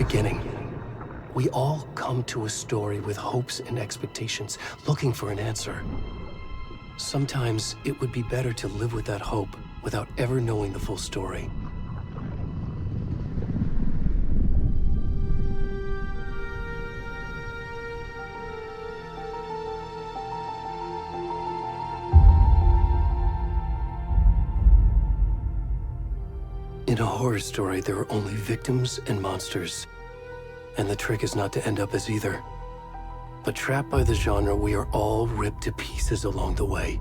beginning. We all come to a story with hopes and expectations, looking for an answer. Sometimes it would be better to live with that hope without ever knowing the full story. In a horror story, there are only victims and monsters. And the trick is not to end up as either. But trapped by the genre, we are all ripped to pieces along the way.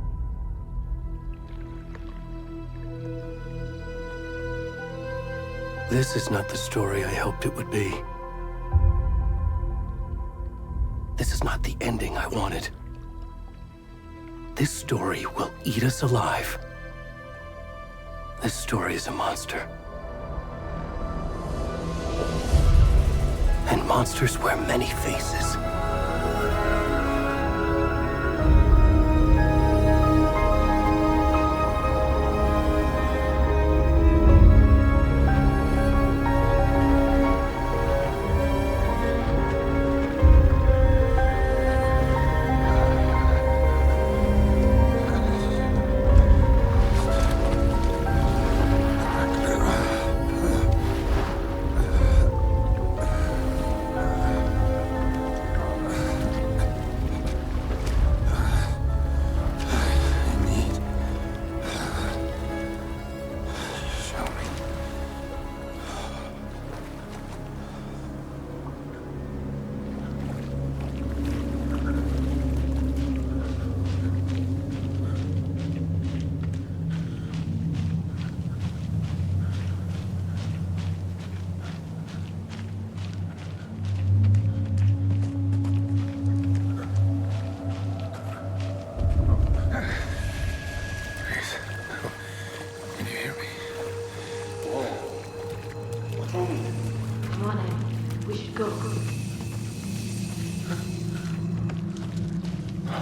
This is not the story I hoped it would be. This is not the ending I wanted. This story will eat us alive. This story is a monster. And monsters wear many faces.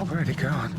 Where'd he gone?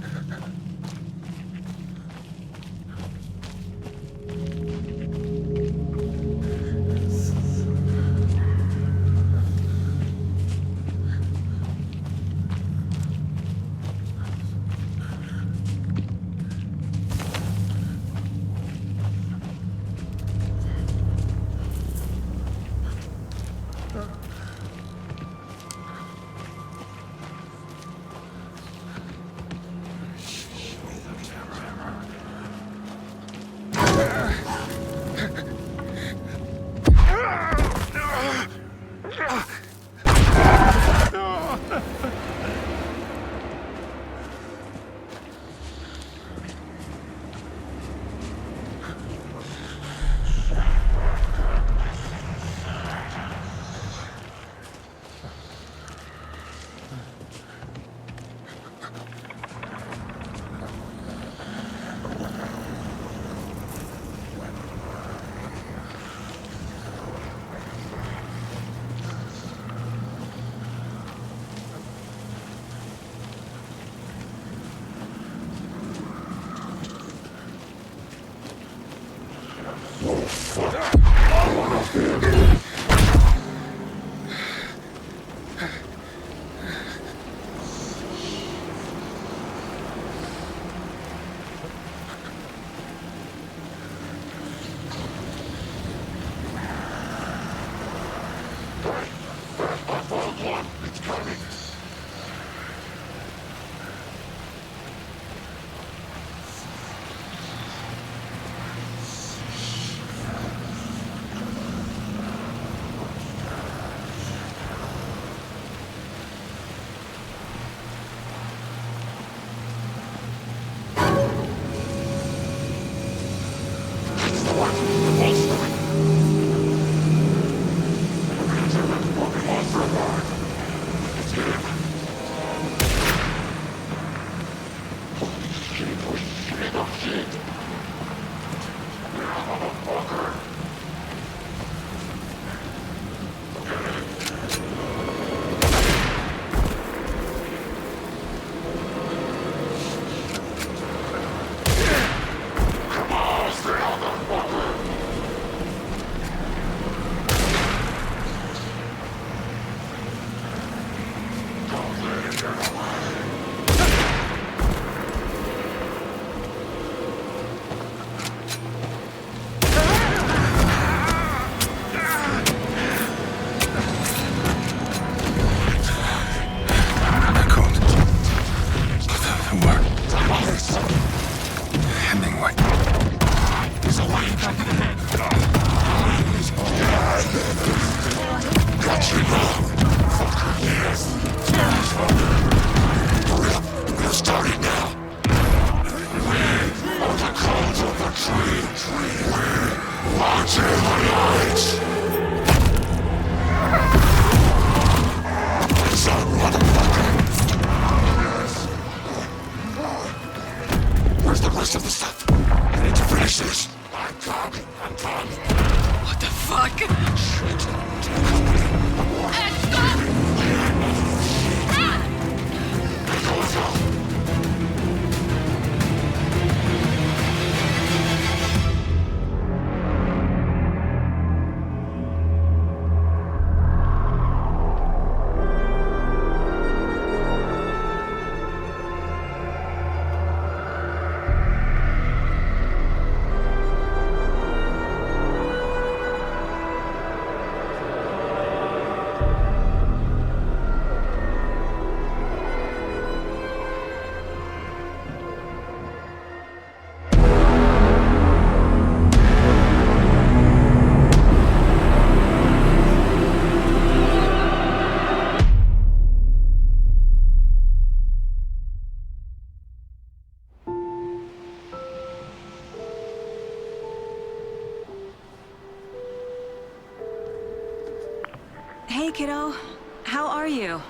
Hey, kiddo. How are you?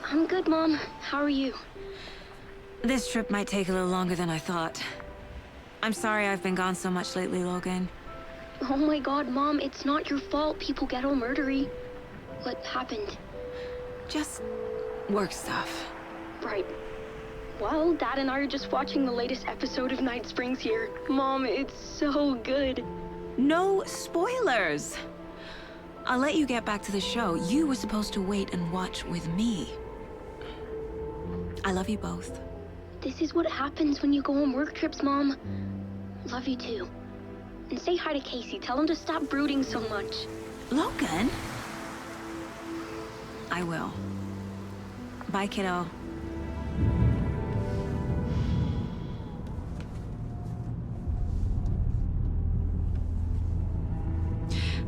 I'm good, Mom. How are you? This trip might take a little longer than I thought. I'm sorry I've been gone so much lately, Logan. Oh my god, Mom, it's not your fault people get all murdery. What happened? Just work stuff. Right. Well, Dad and I are just watching the latest episode of Night Springs here. Mom, it's so good. No spoilers! I'll let you get back to the show. You were supposed to wait and watch with me. I love you both. This is what happens when you go on work trips, Mom. Love you too. And say hi to Casey. Tell him to stop brooding so much. Logan? I will. Bye, kiddo.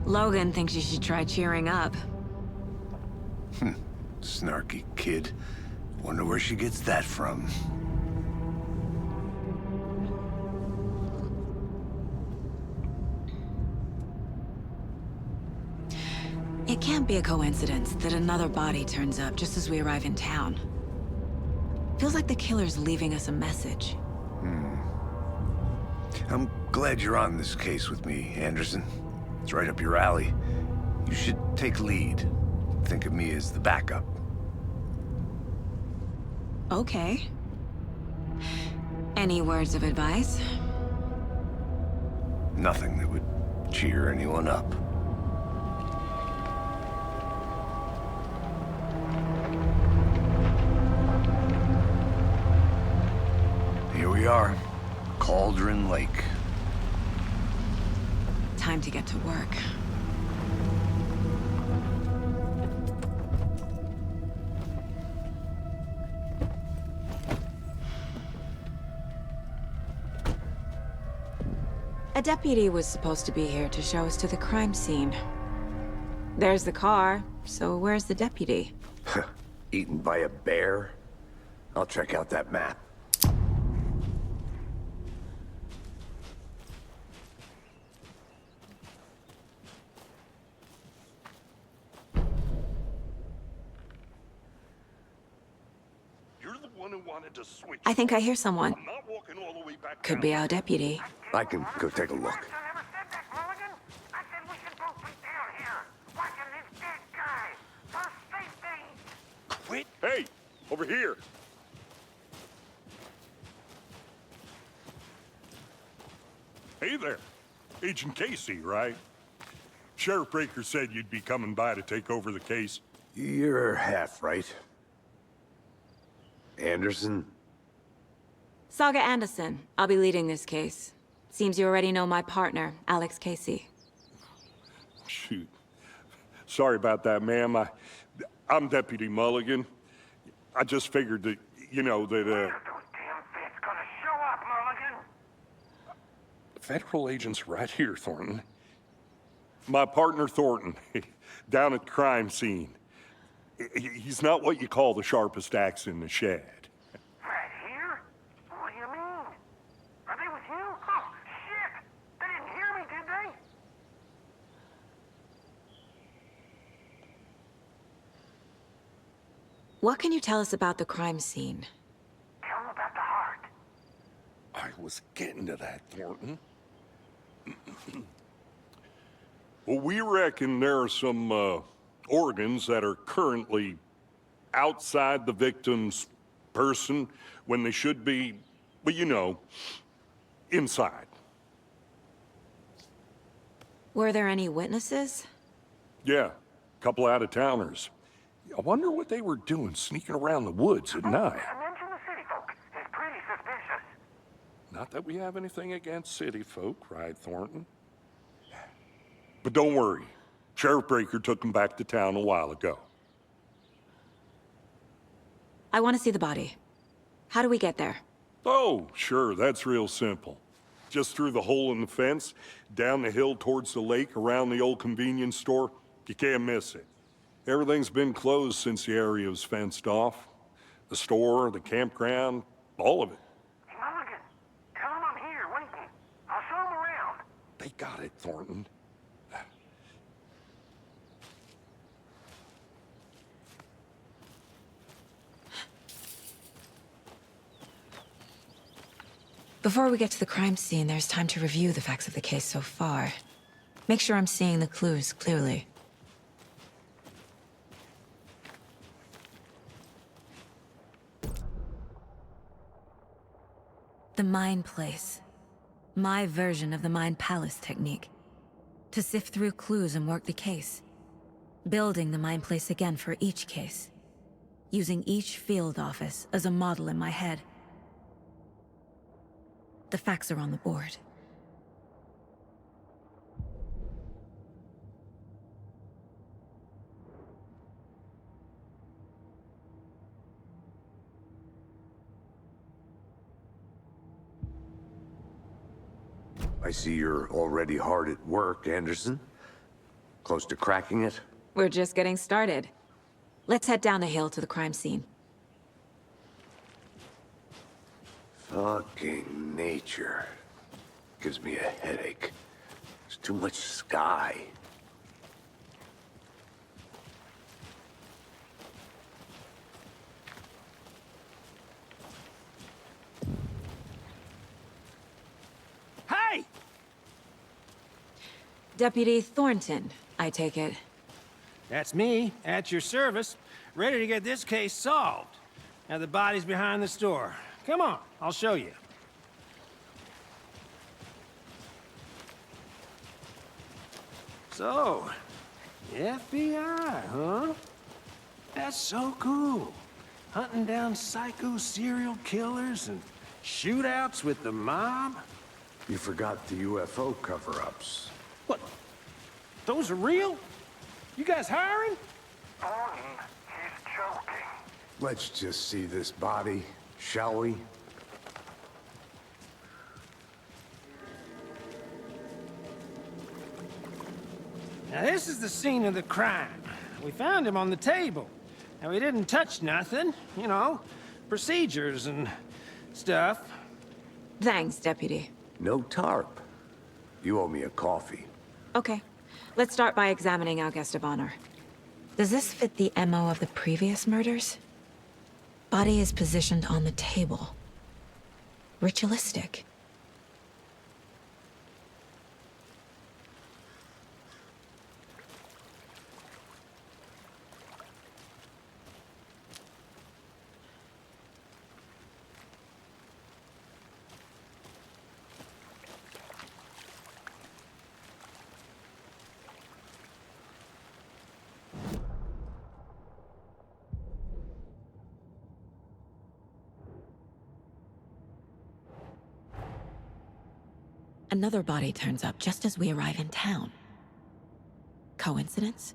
Logan thinks you should try cheering up. Snarky kid. Wonder where she gets that from. It can't be a coincidence that another body turns up just as we arrive in town. Feels like the killer's leaving us a message. I'm glad you're on this case with me, Anderson. It's right up your alley. You should take lead. Think of me as the backup. Okay. Any words of advice? Nothing that would cheer anyone up. Here we are. Cauldron Lake. Time to get to work. A deputy was supposed to be here to show us to the crime scene. There's the car, so where's the deputy? Eaten by a bear? I'll check out that map. I think I hear someone. I'm not walking all the way back Could down. be our deputy. I can go take a look. Quit. Hey, over here. Hey there. Agent Casey, right? Sheriff Breaker said you'd be coming by to take over the case. You're half right. Anderson? Saga Anderson. I'll be leading this case. Seems you already know my partner, Alex Casey. Shoot. Sorry about that, ma'am. I'm Deputy Mulligan. I just figured that, you know, that, Federal agent's right here, Thornton. My partner, Thornton, down at the crime scene. He's not what you call the sharpest axe in the shed. Right here? What do you mean? Are they with you? Oh, shit! They didn't hear me, did they? What can you tell us about the crime scene? Tell them about the heart. I was getting to that, Thornton. Well, we reckon there are some, organs that are currently outside the victim's person when they should be, well, you know, inside. Were there any witnesses? Yeah, a couple out-of-towners. I wonder what they were doing sneaking around the woods at night. I mentioned the city folk. It's pretty suspicious. Not that we have anything against city folk, right, Thornton? But don't worry. Sheriff Breaker took them back to town a while ago. I want to see the body. How do we get there? Oh, sure, that's real simple. Just through the hole in the fence, down the hill towards the lake, around the old convenience store. You can't miss it. Everything's been closed since the area was fenced off. The store, the campground, all of it. Hey, Mulligan, tell them I'm here waiting. I'll show them around. They got it, Thornton. Before we get to the crime scene, there's time to review the facts of the case so far. Make sure I'm seeing the clues clearly. The Mind Place. My version of the Mind Palace technique. To sift through clues and work the case. Building the Mind Place again for each case. Using each field office as a model in my head. The facts are on the board. I see you're already hard at work, Anderson. Close to cracking it? We're just getting started. Let's head down the hill to the crime scene. Fucking nature. Gives me a headache. There's too much sky. Hey! Deputy Thornton, I take it. That's me, at your service, ready to get this case solved. Now the body's behind the store. Come on, I'll show you. So, the FBI, huh? That's so cool. Hunting down psycho serial killers and shootouts with the mob? You forgot the UFO cover-ups. What? Those are real? You guys hiring? Thornton, he's joking. Let's just see this body, shall we? Now this is the scene of the crime. We found him on the table. Now we didn't touch nothing, you know, procedures and stuff. Thanks, Deputy. No tarp. You owe me a coffee. Okay. Let's start by examining our guest of honor. Does this fit the MO of the previous murders? Body is positioned on the table. Ritualistic. Another body turns up just as we arrive in town. Coincidence?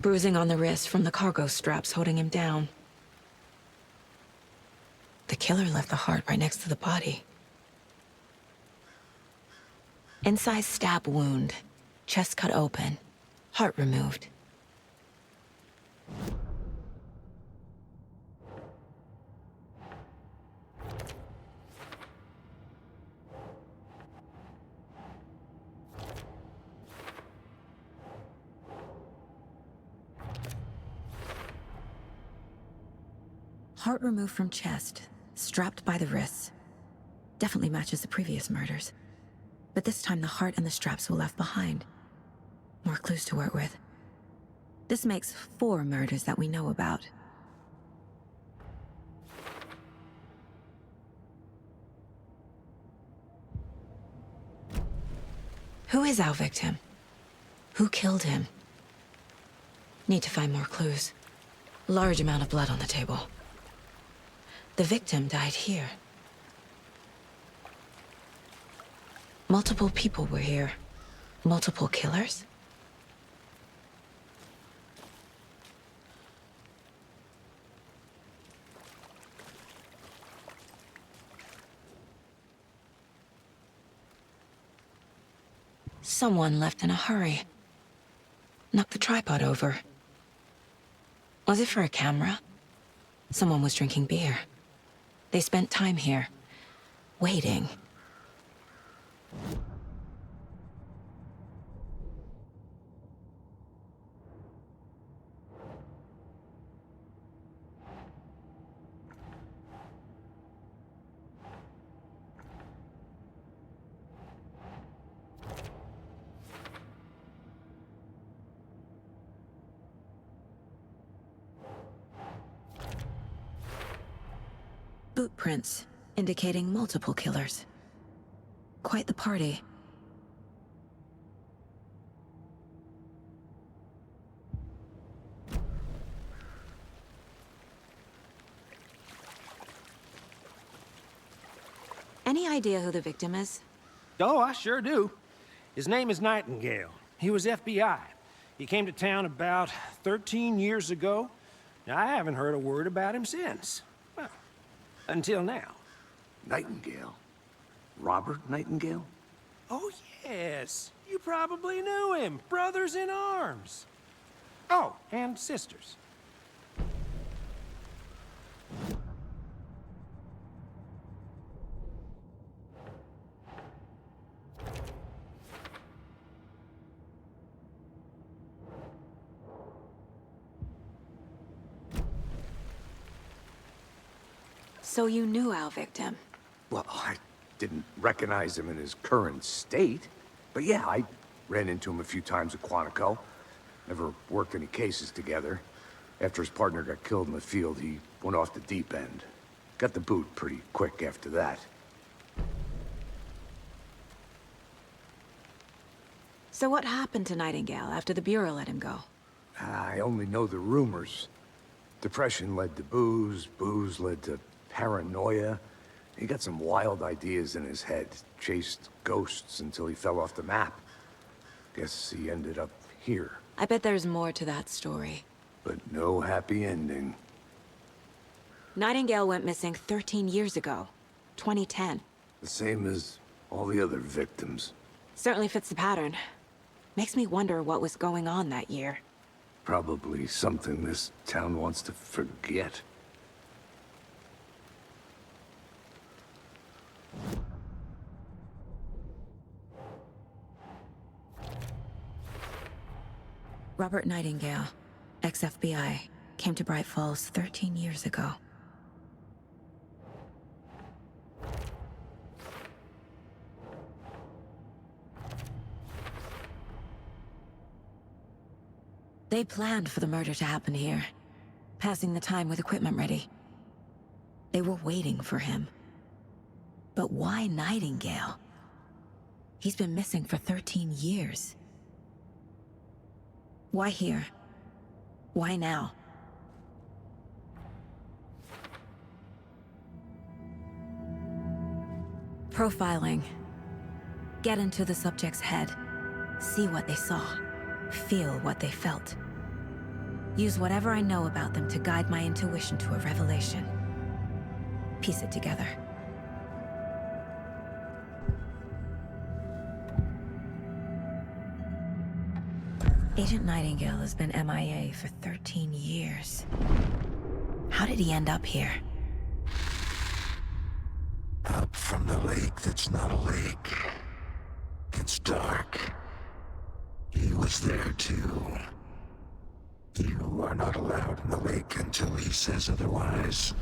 Bruising on the wrist from the cargo straps holding him down. The killer left the heart right next to the body. Incised stab wound, chest cut open, heart removed. Heart removed from chest, strapped by the wrists. Definitely matches the previous murders. But this time the heart and the straps were left behind. More clues to work with. This makes 4 murders that we know about. Who is our victim? Who killed him? Need to find more clues. Large amount of blood on the table. The victim died here. Multiple people were here. Multiple killers? Someone left in a hurry. Knocked the tripod over. Was it for a camera? Someone was drinking beer. They spent time here. waiting. Boot prints, indicating multiple killers. Quite the party. Any idea who the victim is? Oh, I sure do. His name is Nightingale. He was FBI. He came to town about 13 years ago. Now, I haven't heard a word about him since. Well, until now. Nightingale? Robert Nightingale? Oh, yes. You probably knew him. Brothers in arms. Oh, and sisters. So you knew our victim? Well, I didn't recognize him in his current state. But yeah, I ran into him a few times at Quantico. Never worked any cases together. After his partner got killed in the field, he went off the deep end. Got the boot pretty quick after that. So what happened to Nightingale after the Bureau let him go? I only know the rumors. Depression led to booze, booze led to paranoia. He got some wild ideas in his head, chased ghosts until he fell off the map. Guess he ended up here. I bet there's more to that story. But no happy ending. Nightingale went missing 13 years ago, 2010. The same as all the other victims. Certainly fits the pattern. Makes me wonder what was going on that year. Probably something this town wants to forget. Robert Nightingale, ex-FBI, came to Bright Falls 13 years ago. They planned for the murder to happen here, passing the time with equipment ready. They were waiting for him. But why Nightingale? He's been missing for 13 years. Why here? Why now? Profiling. Get into the subject's head. See what they saw. Feel what they felt. Use whatever I know about them to guide my intuition to a revelation. Piece it together. Agent Nightingale has been MIA for 13 years. How did he end up here? Up from the lake that's not a lake. It's dark. He was there too. You are not allowed in the lake until he says otherwise.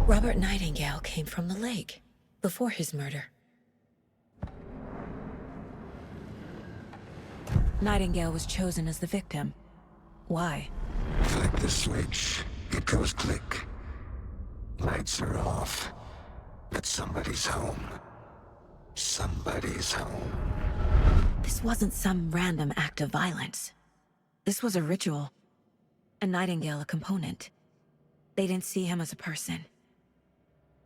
Robert Nightingale came from the lake, before his murder. Nightingale was chosen as the victim. Why? Flick the switch, it goes click. Lights are off, but somebody's home. Somebody's home. This wasn't some random act of violence. This was a ritual. And Nightingale a component. They didn't see him as a person.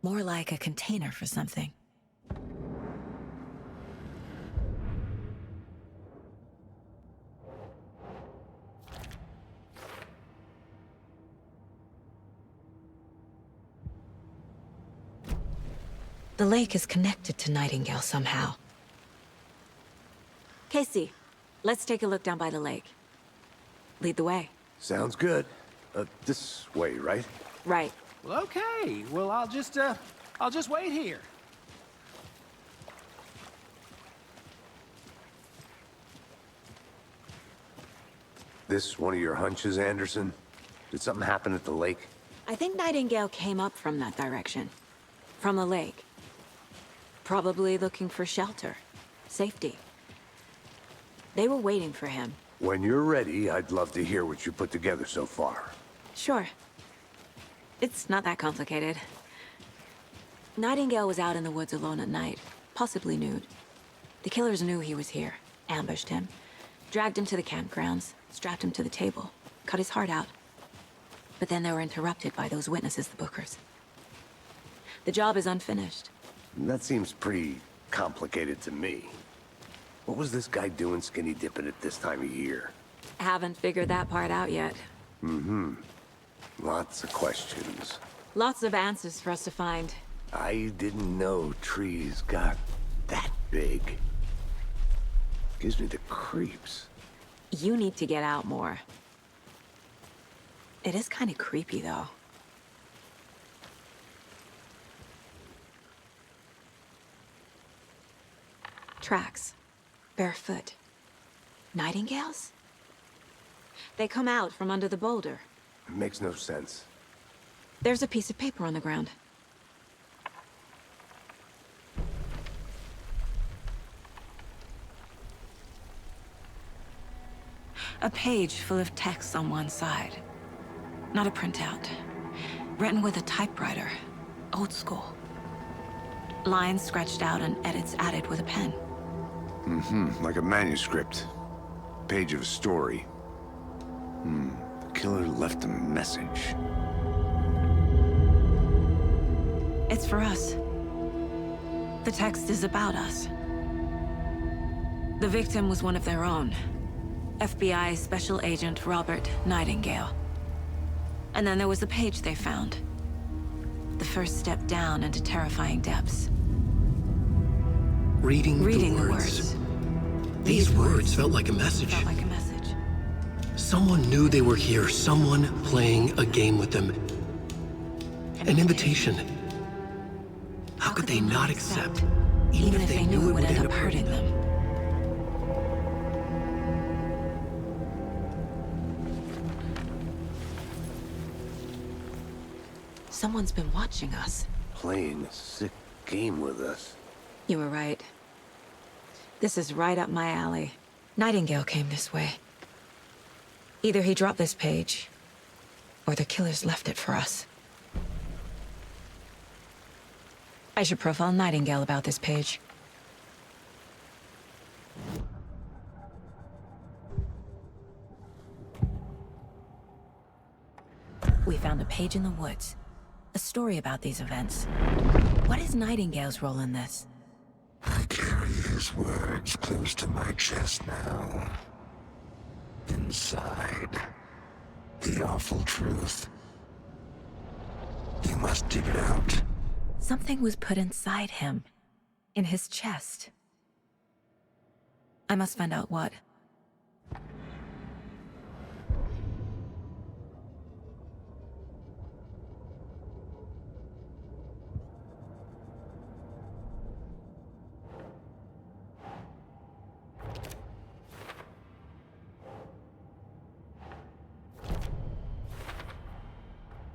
More like a container for something. The lake is connected to Nightingale somehow. Casey, let's take a look down by the lake. Lead the way. Sounds good. This way, right? Right. Well, okay. Well, I'll just wait here. This one of your hunches, Anderson? Did something happen at the lake? I think Nightingale came up from that direction. From the lake. Probably looking for shelter. Safety. They were waiting for him. When you're ready, I'd love to hear what you put together so far. Sure. It's not that complicated. Nightingale was out in the woods alone at night, possibly nude. The killers knew he was here, ambushed him, dragged him to the campgrounds, strapped him to the table, cut his heart out. But then they were interrupted by those witnesses, the Bookers. The job is unfinished. That seems pretty complicated to me. What was this guy doing skinny dipping at this time of year? Haven't figured that part out yet. Mm-hmm. Lots of questions. Lots of answers for us to find. I didn't know trees got that big. Gives me the creeps. You need to get out more. It is kind of creepy, though. Tracks. Barefoot. Nightingales? They come out from under the boulder. It makes no sense. There's a piece of paper on the ground. A page full of text on one side. Not a printout. Written with a typewriter. Old school. Lines scratched out and edits added with a pen. Mm-hmm, like a manuscript. Page of a story. The killer left a message. It's for us. The text is about us. The victim was one of their own. FBI Special Agent Robert Nightingale. And then there was the page they found. The first step down into terrifying depths. Reading the the words. These words felt like a message. Felt like a message. Someone knew they were here, someone playing a game with them. An invitation. How could they not accept, even if they knew it would end up hurting them? Someone's been watching us. Playing a sick game with us. You were right. This is right up my alley. Nightingale came this way. Either he dropped this page, or the killers left it for us. I should profile Nightingale about this page. We found a page in the woods. A story about these events. What is Nightingale's role in this? I carry his words close to my chest now. Inside, the awful truth. You must dig it out. Something was put inside him. In his chest. I must find out what.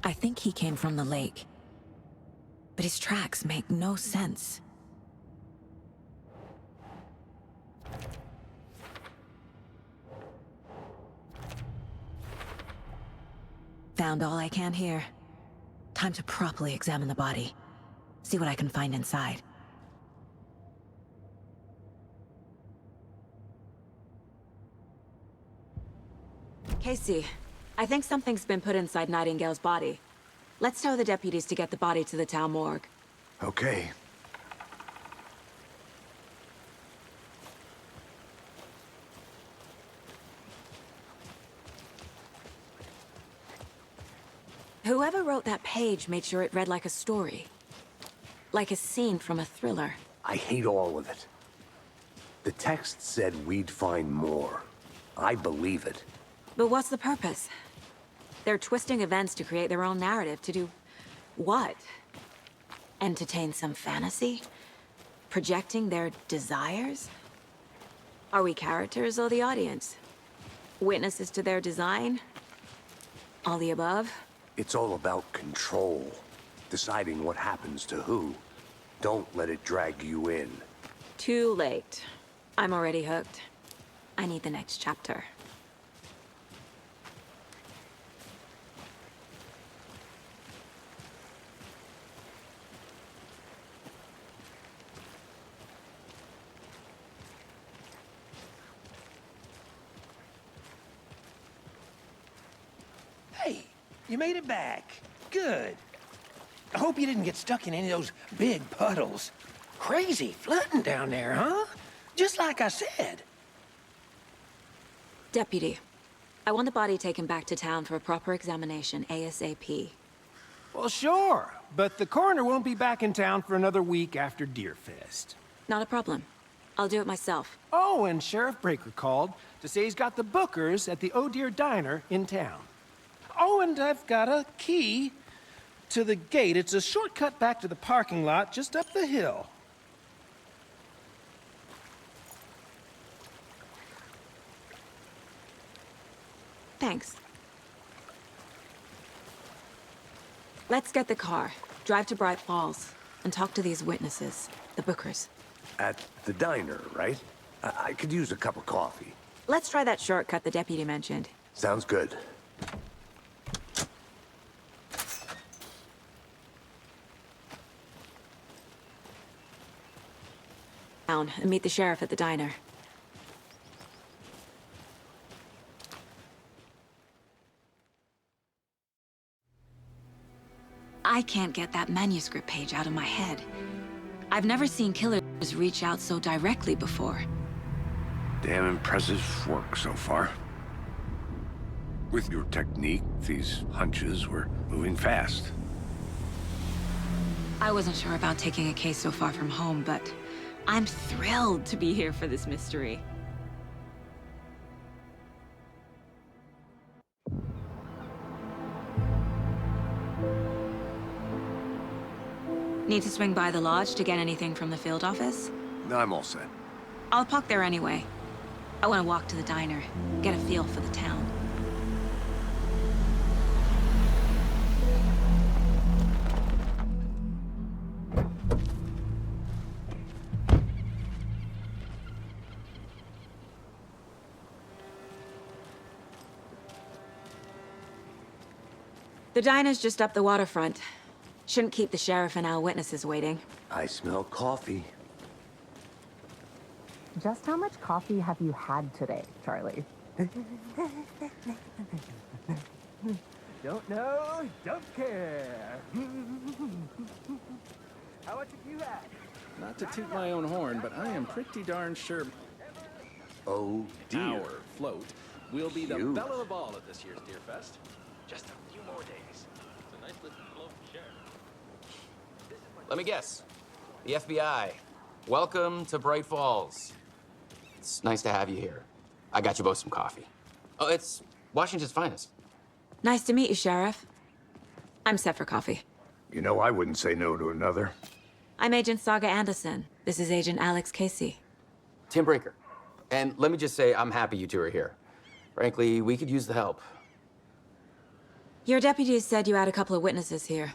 I think he came from the lake. But his tracks make no sense. Found all I can here. Time to properly examine the body. See what I can find inside. Casey, I think something's been put inside Nightingale's body. Let's tell the deputies to get the body to the town morgue. Okay. Whoever wrote that page made sure it read like a story. Like a scene from a thriller. I hate all of it. The text said we'd find more. I believe it. But what's the purpose? They're twisting events to create their own narrative to do what? Entertain some fantasy? Projecting their desires? Are we characters or the audience? Witnesses to their design? All the above? It's all about control. Deciding what happens to who. Don't let it drag you in. Too late. I'm already hooked. I need the next chapter. Hey, you made it back. Good. I hope you didn't get stuck in any of those big puddles. Crazy flooding down there, huh? Just like I said. Deputy, I want the body taken back to town for a proper examination ASAP. Well, sure, but the coroner won't be back in town for another week after Deerfest. Not a problem. I'll do it myself. Oh, and Sheriff Breaker called to say he's got the Bookers at the Oh Dear Diner in town. Oh, and I've got a key to the gate. It's a shortcut back to the parking lot just up the hill. Thanks. Let's get the car, drive to Bright Falls, and talk to these witnesses, the Bookers. At the diner, right? I could use a cup of coffee. Let's try that shortcut the deputy mentioned. Sounds good. Down and meet the sheriff at the diner. I can't get that manuscript page out of my head. I've never seen killers reach out so directly before. Damn impressive work so far. With your technique, these hunches were moving fast. I wasn't sure about taking a case so far from home, but I'm thrilled to be here for this mystery. Need to swing by the lodge to get anything from the field office? I'm all set. I'll park there anyway. I want to walk to the diner, get a feel for the town. The diner's just up the waterfront. Shouldn't keep the sheriff and our witnesses waiting. I smell coffee. Just how much coffee have you had today, Charlie? Don't know, don't care. How much have you had? Not to toot my own horn, but I am pretty darn sure Oh, dear. our float will be the Cute. belle of the ball at this year's Deerfest. Just a few more days. It's a nice little float to share. Let me guess. The FBI. Welcome to Bright Falls. It's nice to have you here. I got you both some coffee. Oh, it's Washington's finest. Nice to meet you, Sheriff. I'm set for coffee. You know, I wouldn't say no to another. I'm Agent Saga Anderson. This is Agent Alex Casey. Tim Breaker. And let me just say, I'm happy you two are here. Frankly, we could use the help. Your deputies said you had a couple of witnesses here.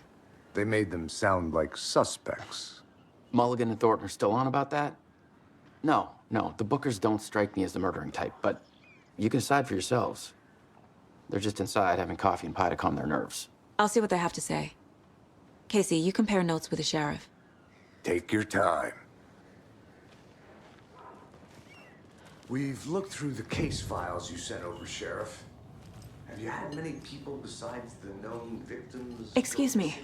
They made them sound like suspects. Mulligan and Thornton are still on about that? No, the Bookers don't strike me as the murdering type, but you can decide for yourselves. They're just inside having coffee and pie to calm their nerves. I'll see what they have to say. Casey, you compare notes with the sheriff. Take your time. We've looked through the case files you sent over, Sheriff. Have you had many people besides the known victims? Excuse me.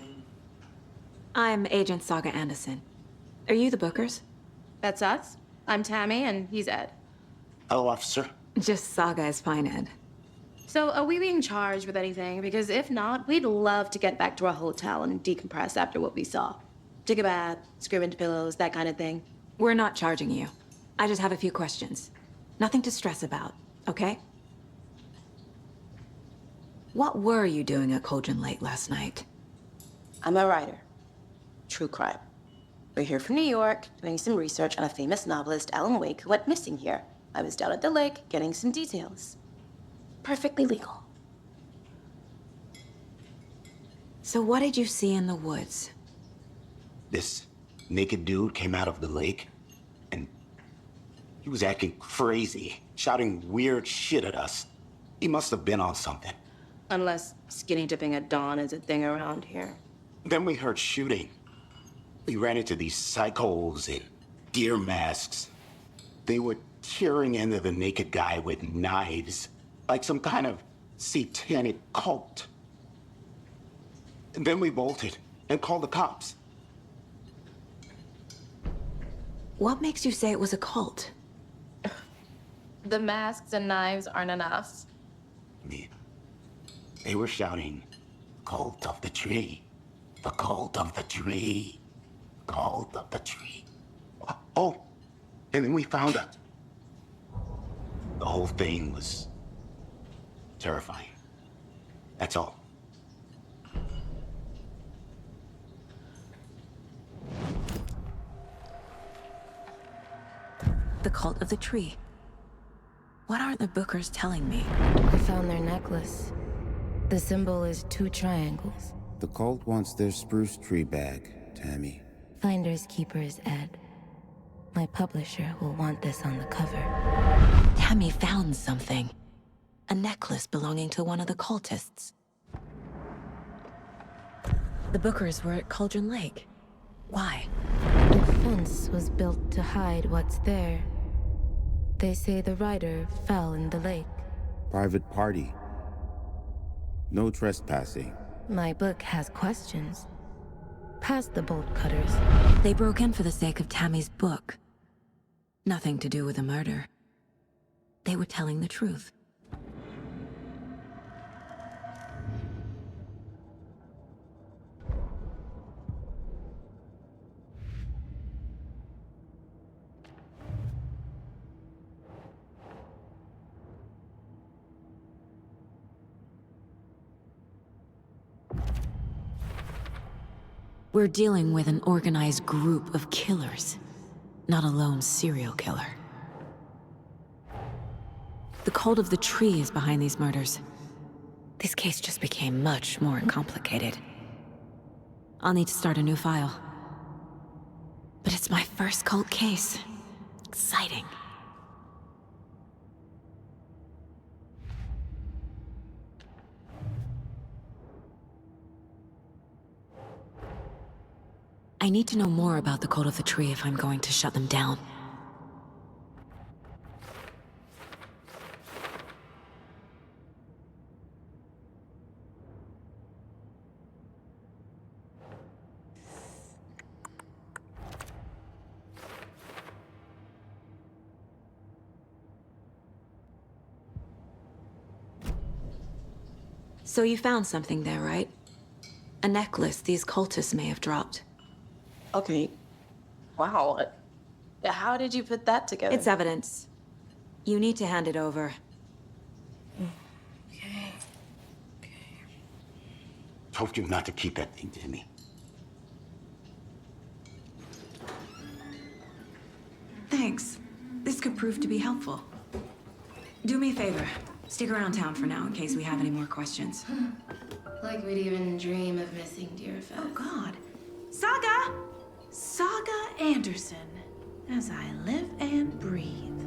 I'm Agent Saga Anderson. Are you the Bookers? That's us. I'm Tammy, and he's Ed. Hello, officer. Just Saga is fine, Ed. So, are we being charged with anything? Because if not, we'd love to get back to our hotel and decompress after what we saw. Take a bath, scream into pillows, that kind of thing. We're not charging you. I just have a few questions. Nothing to stress about, okay? What were you doing at Cauldron Lake last night? I'm a writer. True crime. We're here from New York, doing some research on a famous novelist, Alan Wake, who went missing here. I was down at the lake, getting some details. Perfectly legal. So what did you see in the woods? This naked dude came out of the lake, and he was acting crazy, shouting weird shit at us. He must have been on something. Unless skinny dipping at dawn is a thing around here. Then we heard shooting. We ran into these psychos in deer masks. They were tearing into the naked guy with knives, like some kind of satanic cult. And then we bolted and called the cops. What makes you say it was a cult? The masks and knives aren't enough. They were shouting, "Cult of the tree, the cult of the tree, cult of the tree." Oh, and then we found out. The whole thing was terrifying. That's all. The cult of the tree. What aren't the Bookers telling me? I found their necklace. The symbol is 2 triangles. The cult wants their spruce tree back, Tammy. Finders keepers, Ed. My publisher will want this on the cover. Tammy found something. A necklace belonging to one of the cultists. The Bookers were at Cauldron Lake. Why? The fence was built to hide what's there. They say the rider fell in the lake. Private party. No trespassing. My book has questions. Past the bolt cutters. They broke in for the sake of Tammy's book. Nothing to do with the murder. They were telling the truth. We're dealing with an organized group of killers, not a lone serial killer. The cult of the tree is behind these murders. This case just became much more complicated. I'll need to start a new file. But it's my first cult case. Exciting. I need to know more about the cult of the tree if I'm going to shut them down. So you found something there, right? A necklace these cultists may have dropped. Okay. Wow. How did you put that together? It's evidence. You need to hand it over. Okay. Told you not to keep that thing to me. Thanks. This could prove to be helpful. Do me a favor. Stick around town for now in case we have any more questions. Like we'd even dream of missing DLSS. Oh, God. Saga! Saga Anderson. As I live and breathe.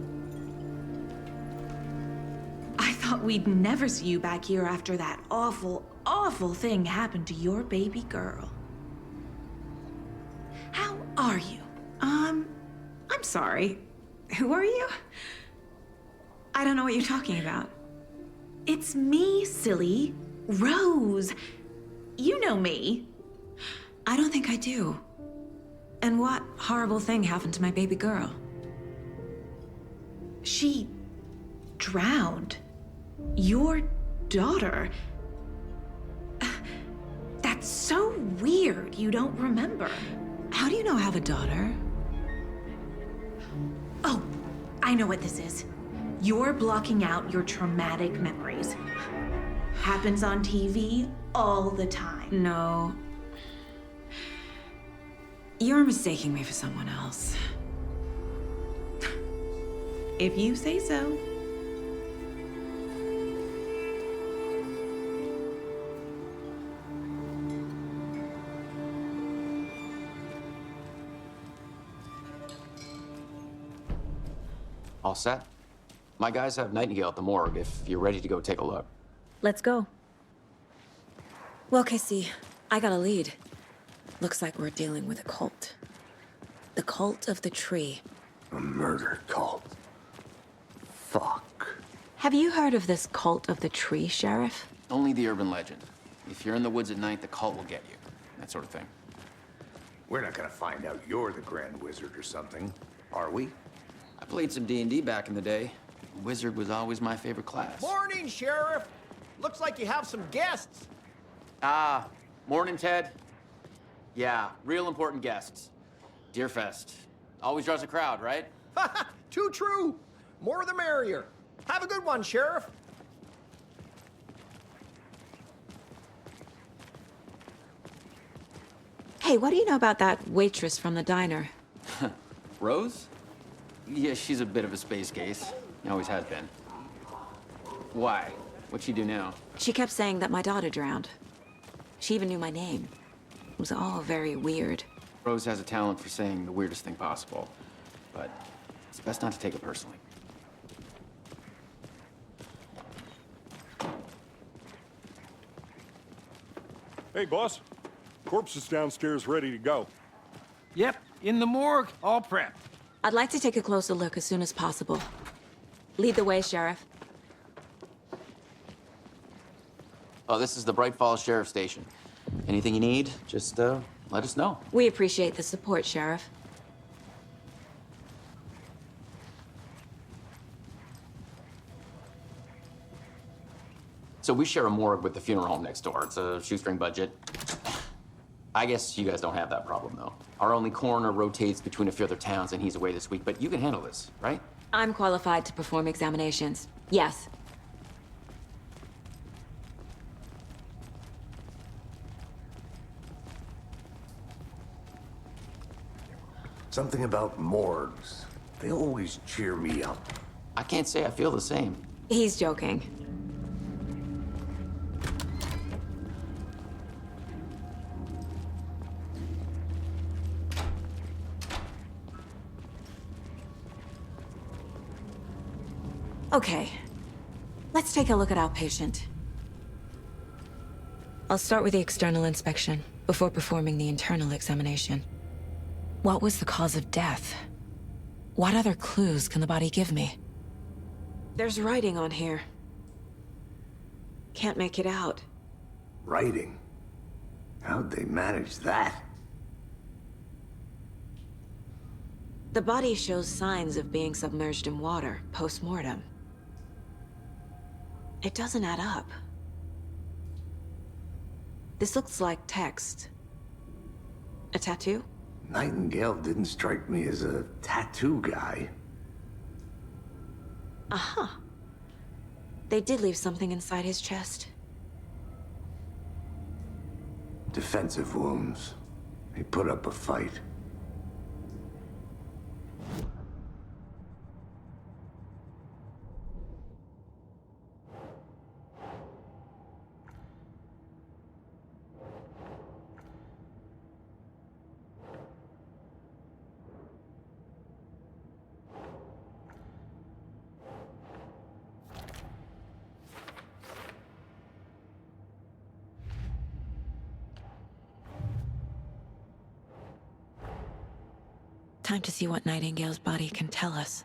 I thought we'd never see you back here after that awful, awful thing happened to your baby girl. How are you? I'm sorry. Who are you? I don't know what you're talking about. It's me, silly. Rose. You know me. I don't think I do. And what horrible thing happened to my baby girl? She drowned. Your daughter. That's so weird you don't remember. How do you know I have a daughter? Oh, I know what this is. You're blocking out your traumatic memories. Happens on TV all the time. No. You're mistaking me for someone else. If you say so. All set? My guys have Nightingale at the morgue if you're ready to go take a look. Let's go. Well, Casey, I got a lead. Looks like we're dealing with a cult. The cult of the tree. A murder cult. Fuck. Have you heard of this cult of the tree, Sheriff? Only the urban legend. If you're in the woods at night, the cult will get you. That sort of thing. We're not gonna find out you're the Grand Wizard or something, are we? I played some D&D back in the day. Wizard was always my favorite class. Morning, Sheriff. Looks like you have some guests. Ah, morning, Ted. Yeah, real important guests. Deerfest. Always draws a crowd, right? Too true. More the merrier. Have a good one, Sheriff. Hey, what do you know about that waitress from the diner? Rose? Yeah, she's a bit of a space case. Always has been. Why? What'd she do now? She kept saying that my daughter drowned. She even knew my name. It was all very weird. Rose has a talent for saying the weirdest thing possible. But it's best not to take it personally. Hey, boss. Corpse is downstairs ready to go. Yep, in the morgue, all prepped. I'd like to take a closer look as soon as possible. Lead the way, Sheriff. Oh, this is the Bright Falls Sheriff Station. Anything you need, just let us know. We appreciate the support, Sheriff. So we share a morgue with the funeral home next door. It's a shoestring budget. I guess you guys don't have that problem, though. Our only coroner rotates between a few other towns, and he's away this week, but you can handle this, right? I'm qualified to perform examinations. Yes. Something about morgues. They always cheer me up. I can't say I feel the same. He's joking. Okay, let's take a look at our patient. I'll start with the external inspection before performing the internal examination. What was the cause of death? What other clues can the body give me? There's writing on here. Can't make it out. Writing? How'd they manage that? The body shows signs of being submerged in water post-mortem. It doesn't add up. This looks like text. A tattoo? Nightingale didn't strike me as a tattoo guy. Aha. They did leave something inside his chest. Defensive wounds. He put up a fight. Time to see what Nightingale's body can tell us.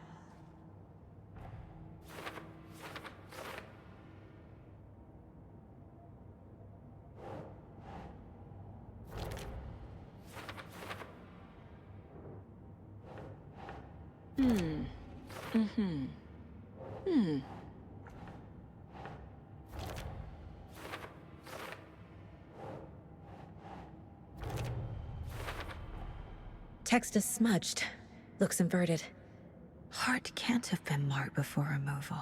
Text is smudged. Looks inverted. Heart can't have been marked before removal.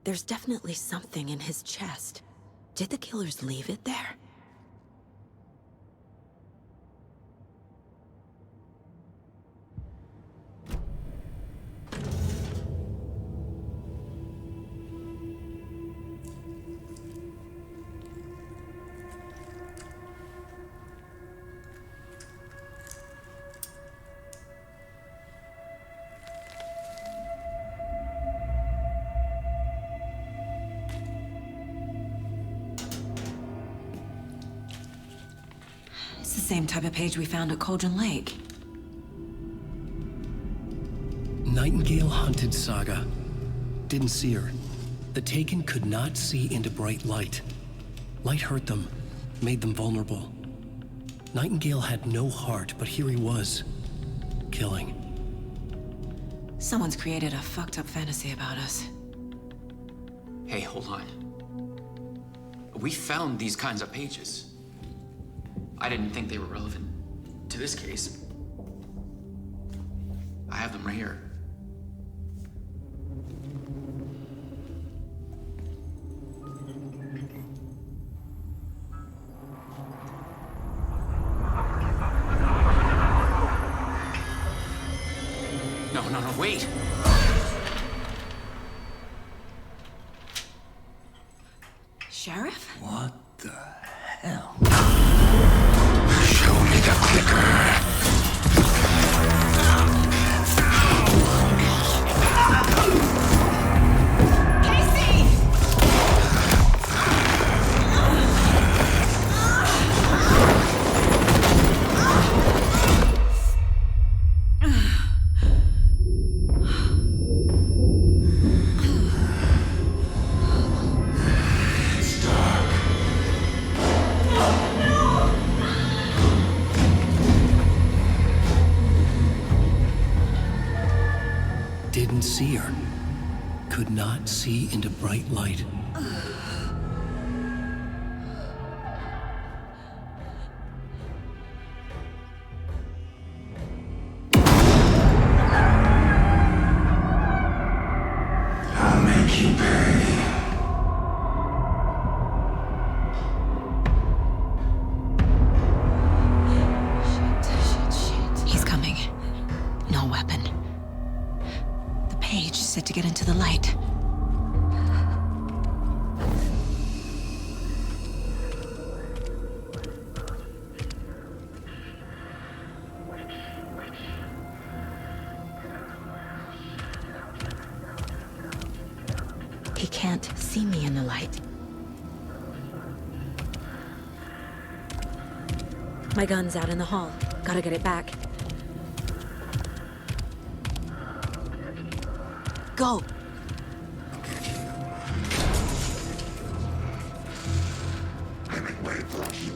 There's definitely something in his chest. Did the killers leave it there? same type of page we found at Cauldron Lake. Nightingale hunted Saga. Didn't see her. The Taken could not see into bright light. Light hurt them, made them vulnerable. Nightingale had no heart, but here he was, killing. Someone's created a fucked up fantasy about us. Hey, hold on. We found these kinds of pages. I didn't think they were relevant to this case. I have them right here. No, wait! Sheriff? What the hell? Show me the clicker. Didn't see her. Could not see into bright light. I'll make you pay. Shit. He's coming. No weapon. The page said to get into the light. He can't see me in the light. My gun's out in the hall. Gotta get it back. Go! Hemingway brought you